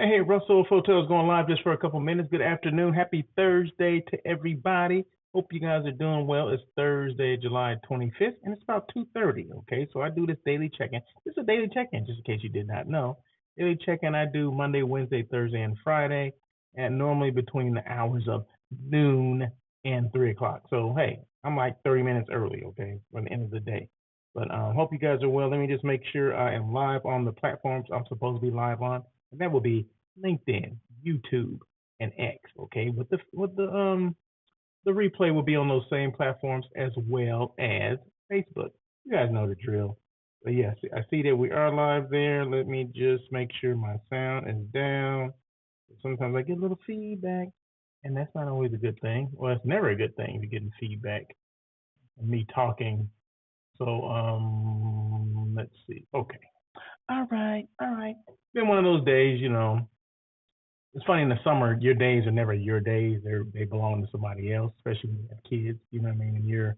Hey, Russell Hotels going live just for a couple minutes. Good afternoon. Happy Thursday to everybody. Hope you guys are doing well. It's Thursday, July 25th, and it's about 2:30. Okay, so I do this daily check-in. This is a daily check-in, just in case you did not know. Daily check-in I do Monday, Wednesday, Thursday, and Friday, and normally between the hours of noon and 3 o'clock. So hey, I'm like 30 minutes early. Okay, for the end of the day. But hope you guys are well. Let me just make sure I am live on the platforms I'm supposed to be live on, and that will be LinkedIn, YouTube, and X. Okay, with the replay will be on those same platforms as well as Facebook. You guys know the drill. But yes, I see that we are live there. Let me just make sure my sound is down. Sometimes I get a little feedback, and that's not always a good thing. Well, it's never a good thing to get feedback and me talking. So let's see. Okay. All right, all right. Been one of those days, it's funny in the summer, your days are never your days. They belong to somebody else, especially when you have kids, you know what I mean? And you're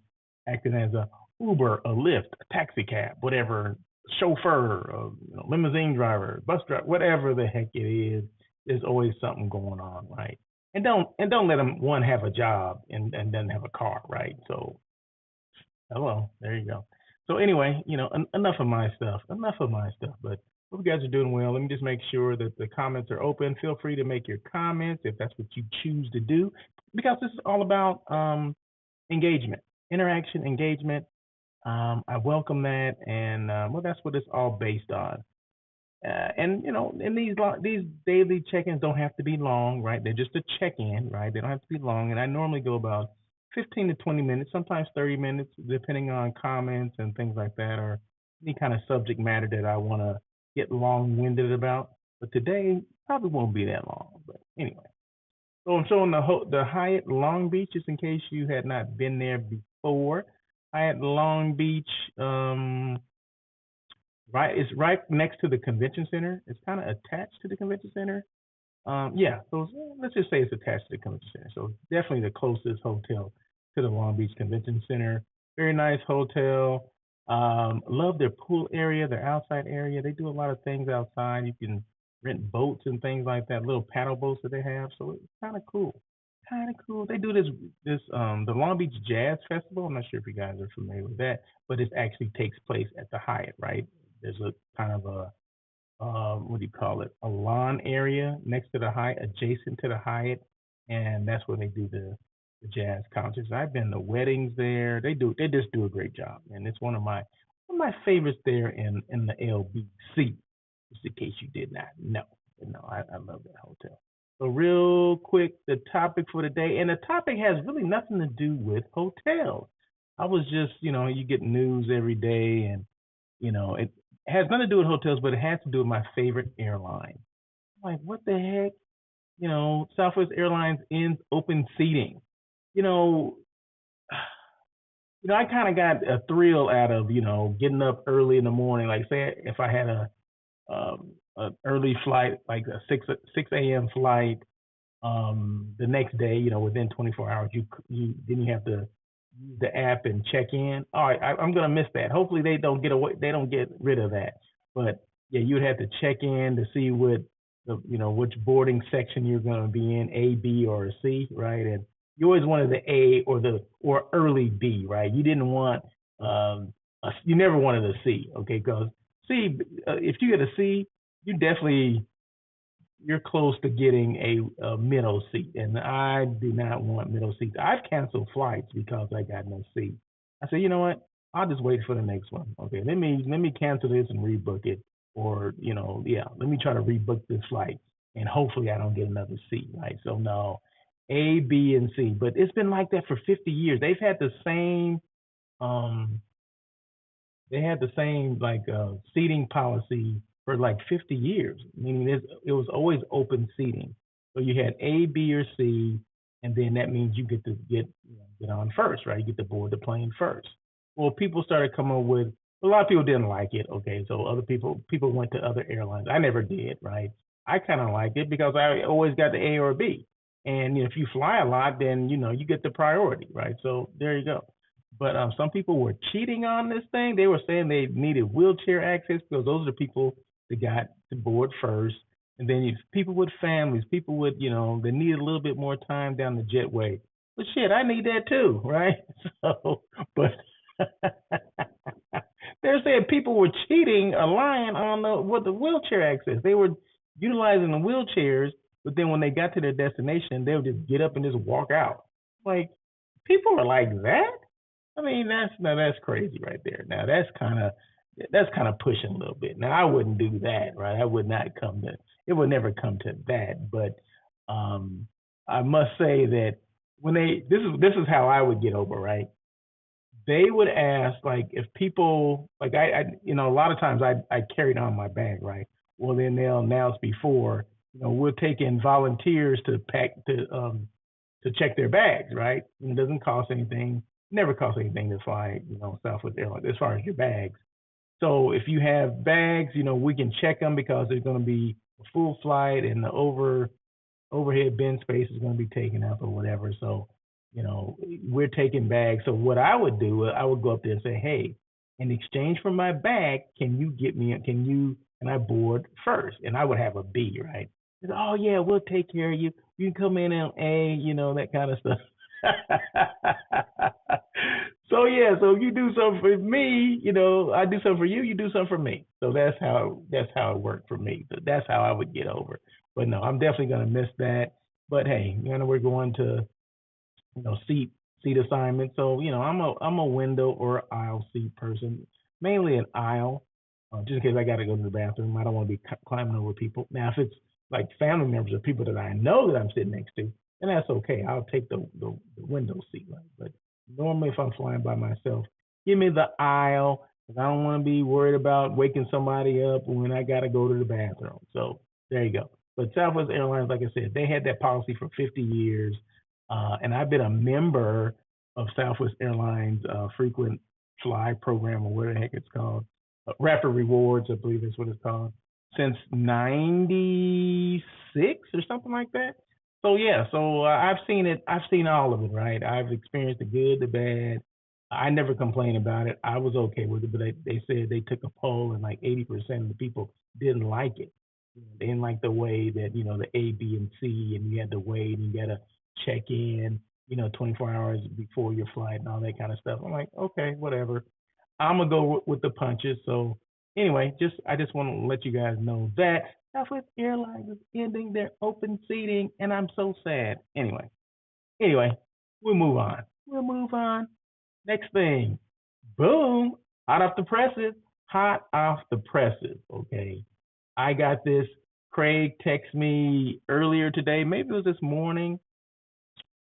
acting as a Uber, a Lyft, a taxi cab, whatever, chauffeur, limousine driver, bus driver, whatever the heck it is, there's always something going on, right? And don't let them one have a job and doesn't have a car, right? So hello, there you go. So anyway, enough of my stuff. Enough of my stuff. But hope you guys are doing well. Let me just make sure that the comments are open. Feel free to make your comments if that's what you choose to do, because this is all about engagement, interaction, engagement. I welcome that, and well, that's what it's all based on. And these daily check-ins don't have to be long, right? They're just a check-in, right? They don't have to be long, and I normally go about 15 to 20 minutes, sometimes 30 minutes, depending on comments and things like that, or any kind of subject matter that I want to get long-winded about. But today probably won't be that long. But anyway, so I'm showing the Hyatt Long Beach, just in case you had not been there before. Hyatt Long Beach, right, it's right next to the convention center. It's kind of attached to the convention center. Yeah, so let's just say it's attached to the convention center. So definitely the closest hotel to the Long Beach Convention Center. Very nice hotel. Love their pool area, their outside area. They do a lot of things outside. You can rent boats and things like that, little paddle boats that they have. So it's kind of cool. Kind of cool. They do the Long Beach Jazz Festival. I'm not sure if you guys are familiar with that, but it actually takes place at the Hyatt, right? There's a kind of a what do you call it? A lawn area next to the Hyatt, adjacent to the Hyatt, and that's where they do the jazz concerts. I've been to weddings there. They just do a great job, and it's one of my favorites there in the LBC. Just in case you did not know, I love that hotel. So real quick, the topic for today, and the topic has really nothing to do with hotels. I was just, you get news every day, and it has nothing to do with hotels, but it has to do with my favorite airline. I'm like, what the heck? Southwest Airlines ends open seating. You know, I kind of got a thrill out of, getting up early in the morning. Like, say, if I had an early flight, like a six a.m. flight, the next day, within 24 hours, you have to use the app and check in. All right, I'm gonna miss that. Hopefully they don't get rid of that. But yeah, you'd have to check in to see which boarding section you're gonna be in, A, B, or C, right? And you always wanted the A or early B, right? You didn't want you never wanted a C, okay? Because C, if you get a C, you're close to getting a middle seat, and I do not want middle seats. I've canceled flights because I got no seat. I said, you know what? I'll just wait for the next one. Okay, let me cancel this and rebook it, or yeah, let me try to rebook this flight, and hopefully I don't get another seat. Right? So no, A, B, and C. But it's been like that for 50 years. They've had the same um, like seating policy for like 50 years, meaning it was always open seating. So you had A, B, or C, and then that means you get to get on first, right? You get to board the plane first. Well, people started coming up with a lot of people didn't like it. Okay, so other people went to other airlines. I never did, right? I kind of liked it because I always got the A or B, and if you fly a lot, then you get the priority, right? So there you go. But some people were cheating on this thing. They were saying they needed wheelchair access because those are the people that got to board first. And then people with families, people with, they need a little bit more time down the jetway. But shit, I need that too, right? So, but they're saying people were cheating, lying on the wheelchair access. They were utilizing the wheelchairs, but then when they got to their destination, they would just get up and just walk out. Like, people are like that. I mean, that's crazy right there. Now that's kind of pushing a little bit. Now I wouldn't do that, right? I would not come to it would never come to that. But um I must say that when this is how I would get over, right? They would ask, like, if people, like, a lot of times I carried on my bag, right? Well, then they'll announce before, we're taking volunteers to check their bags, right? And it doesn't cost anything, never costs anything to fly, Southwest Airlines as far as your bags. So if you have bags, we can check them because there's going to be a full flight and the overhead bin space is going to be taken up or whatever. So, we're taking bags. So what I would do, I would go up there and say, hey, in exchange for my bag, can I board first? And I would have a B, right? Oh yeah, we'll take care of you. You can come in on A, that kind of stuff. So yeah, so if you do something for me, I do something for you, you do something for me. So that's how it worked for me. So that's how I would get over. But no, I'm definitely gonna miss that. But hey, we're going to seat assignment. So I'm a window or aisle seat person, mainly an aisle, just in case I got to go to the bathroom. I don't want to be climbing over people. Now, if it's like family members or people that I know that I'm sitting next to, then that's okay. I'll take the window seat, right? But normally, if I'm flying by myself, give me the aisle. 'Cause I don't want to be worried about waking somebody up when I got to go to the bathroom. So there you go. But Southwest Airlines, like I said, they had that policy for 50 years. And I've been a member of Southwest Airlines frequent fly program, or what the heck it's called, Rapid Rewards, I believe is what it's called, since '96 or something like that. So yeah, so I've seen it. I've seen all of it, right? I've experienced the good, the bad. I never complained about it. I was okay with it, but they said they took a poll and like 80% of the people didn't like it. They didn't like the way that, the A, B, and C, and you had to wait and you got to check in, 24 hours before your flight and all that kind of stuff. I'm like, okay, whatever. I'm gonna go with the punches. So anyway, I just want to let you guys know that Southwest Airlines is ending their open seating, and I'm so sad. Anyway, we'll move on. We'll move on. Next thing, boom, hot off the presses, hot off the presses. Okay, I got this. Craig texted me earlier today. Maybe it was this morning,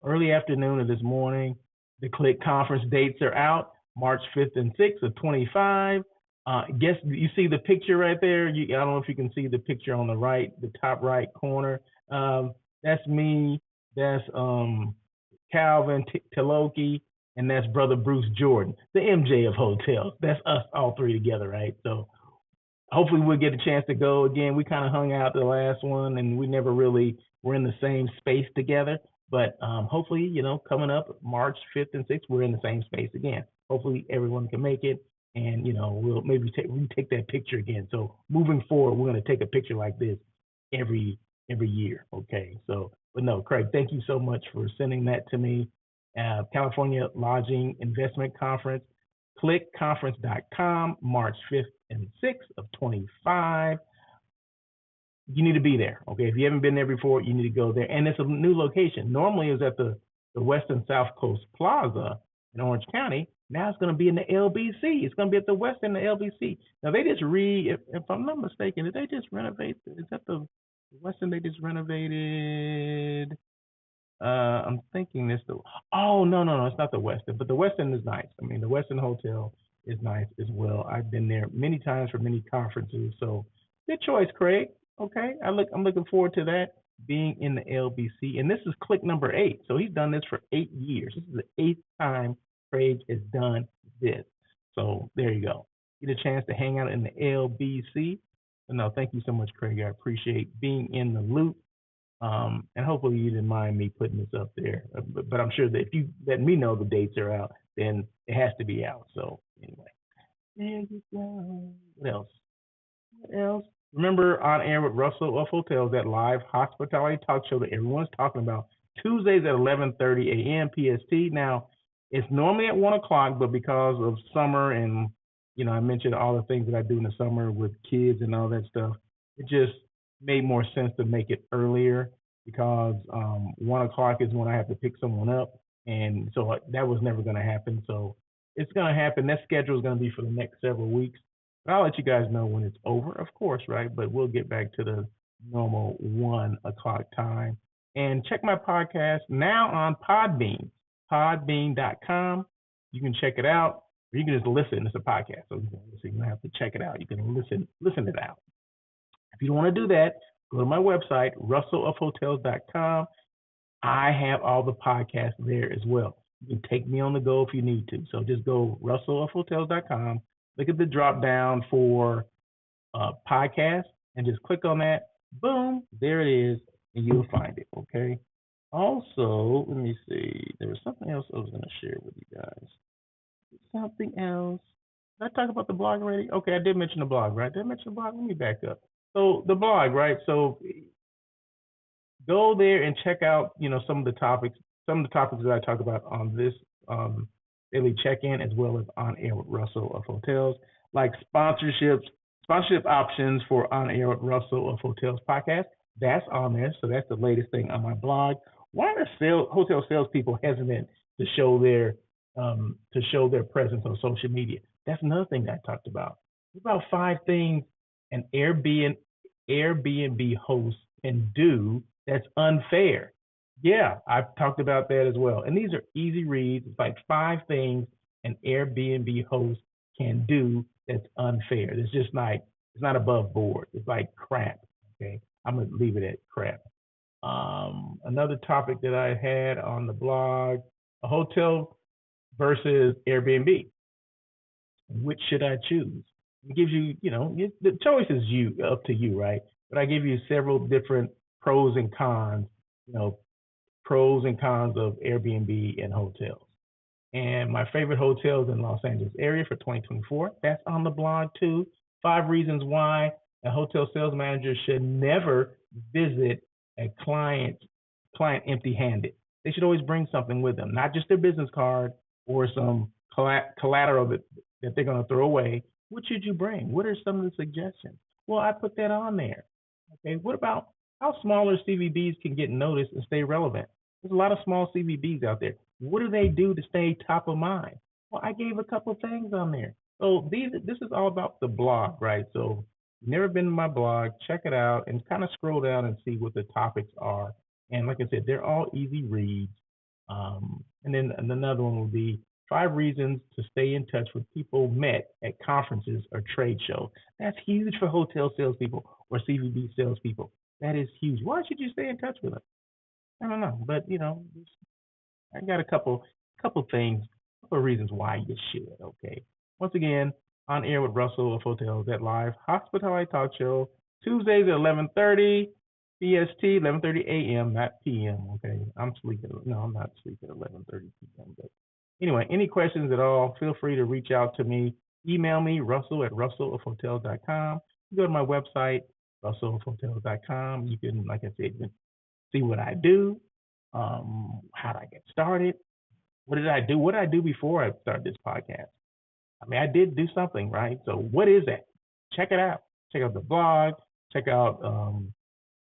early afternoon of this morning. The CLIC conference dates are out, March 5th and 6th of 25. Guess you see the picture right there. I don't know if you can see the picture on the right, the top right corner. That's me. That's Calvin Tiloki, and that's brother Bruce Jordan, the MJ of hotels. That's us all three together, right? So hopefully we'll get a chance to go again. We kind of hung out the last one, and we never really were in the same space together. But hopefully, coming up March 5th and 6th, we're in the same space again. Hopefully everyone can make it, and we'll maybe take that picture again. So moving forward, we're going to take a picture like this every year. Okay. So, but no, Craig, thank you so much for sending that to me. California Lodging Investment Conference, CLICconference.com, March 5th and 6th of 25. You need to be there. Okay. If you haven't been there before, you need to go there. And it's a new location. Normally it was at the Westin South Coast Plaza in Orange County. Now it's going to be in the LBC. It's going to be at the Westin, the LBC. Now they just if I'm not mistaken, did they just renovate? Is that the Westin they just renovated? I'm thinking this. Oh no, it's not the Westin, but the Westin is nice. I mean, the Westin Hotel is nice as well. I've been there many times for many conferences. So good choice, Craig. Okay, I'm looking forward to that, being in the LBC. And this is CLIC number 8. So he's done this for 8 years. This is the 8th time Craig has done this. So there you go. Get a chance to hang out in the LBC. So no, thank you so much, Craig. I appreciate being in the loop. And hopefully you didn't mind me putting this up there. But I'm sure that if you let me know the dates are out, then it has to be out. So anyway, there you go. What else? Remember On Air with Russell of Hotels, that live hospitality talk show that everyone's talking about, Tuesdays at 11:30 a.m. PST. Now, it's normally at 1 o'clock, but because of summer and I mentioned all the things that I do in the summer with kids and all that stuff, it just made more sense to make it earlier because 1 o'clock is when I have to pick someone up, and so that was never going to happen. So it's going to happen. That schedule is going to be for the next several weeks. But I'll let you guys know when it's over, of course, right? But we'll get back to the normal 1 o'clock time. And check my podcast now on Podbean, podbean.com. You can check it out, or you can just listen. It's a podcast, so you don't have to check it out. You can listen it out. If you don't want to do that, go to my website, russellofhotels.com. I have all the podcasts there as well. You can take me on the go if you need to. So just go russellofhotels.com, look at the drop down for podcast, and just click on that. Boom, there it is, and you'll find it. Okay. Also, let me see. There was something else I was going to share with you guys. Something else. Did I talk about the blog already? Okay, I did mention the blog, right? Did I mention the blog? Let me back up. So the blog, right? So go there and check out, some of the topics that I talk about on this daily check-in, as well as On Air with Russell of Hotels, like sponsorship options for On Air with Russell of Hotels podcast. That's on there, so that's the latest thing on my blog. Why are hotel salespeople hesitant to show their presence on social media? That's another thing that I talked about. About 5 things an Airbnb host can do that's unfair. Yeah, I've talked about that as well. And these are easy reads. It's like 5 things an Airbnb host can do that's unfair. It's not above board. It's like crap. Okay, I'm gonna leave it at crap. Another topic that I had on the blog: a hotel versus Airbnb. Which should I choose? It gives you, the choice is up to you, right? But I give you several different pros and cons, pros and cons of Airbnb and hotels. And my favorite hotels in Los Angeles area for 2024, that's on the blog too. 5 reasons why a hotel sales manager should never visit a client empty-handed. They should always bring something with them, not just their business card or some collateral that they're going to throw away. What should you bring? What are some of the suggestions? Well, I put that on there. Okay, what about how smaller CVBs can get noticed and stay relevant? There's a lot of small CVBs out there. What do they do to stay top of mind? Well, I gave a couple things on there. So this is all about the blog, right? So if you've never been to my blog, check it out and kind of scroll down and see what the topics are. And like I said, they're all easy reads. And then another one will be 5 reasons to stay in touch with people met at conferences or trade shows. That's huge for hotel salespeople or CVB salespeople. That is huge. Why should you stay in touch with them? I don't know, but I got a couple things, couple of reasons why you should. Okay. Once again, On Air with Russell of Hotels, that live hospitality talk show, Tuesdays at 11:30 PST, 11:30 a.m., not p.m. Okay, I'm sleeping. No, I'm not sleeping at 11:30 p.m. But anyway, any questions at all, feel free to reach out to me. Email me, russell@russellofhotels.com. You go to my website, russellofhotels.com. You can, like I said, see what I do, how did I get started, what did I do? What did I do before I started this podcast? I mean, I did do something, right? So what is that? Check it out. Check out the blog. Check out,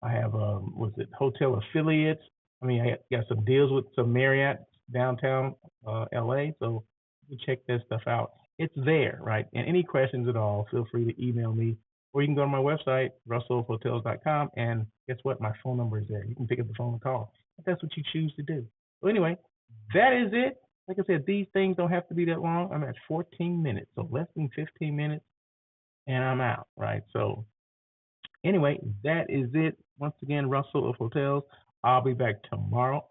I have, hotel affiliates. I mean, I got some deals with some Marriott downtown LA. So you can check that stuff out. It's there, right? And any questions at all, feel free to email me, or you can go to my website, russellhotels.com, and guess what? My phone number is there. You can pick up the phone and call if that's what you choose to do. So anyway, that is it. Like I said, these things don't have to be that long. I'm at 14 minutes, so less than 15 minutes, and I'm out, right? So anyway, that is it. Once again, Russell of Hotels. I'll be back tomorrow.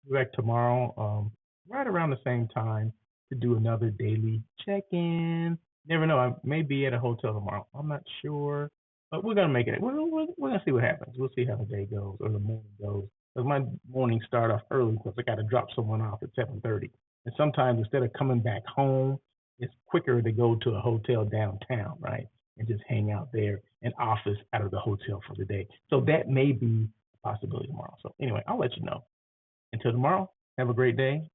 Back tomorrow, right around the same time to do another daily check-in. Never know. I may be at a hotel tomorrow. I'm not sure, but we're gonna make it. We're gonna see what happens. We'll see how the day goes or the morning goes. Because my mornings start off early because I got to drop someone off at 7:30. And sometimes instead of coming back home, it's quicker to go to a hotel downtown, right? and just hang out there and office out of the hotel for the day. So that may be a possibility tomorrow. So anyway, I'll let you know. Until tomorrow, have a great day.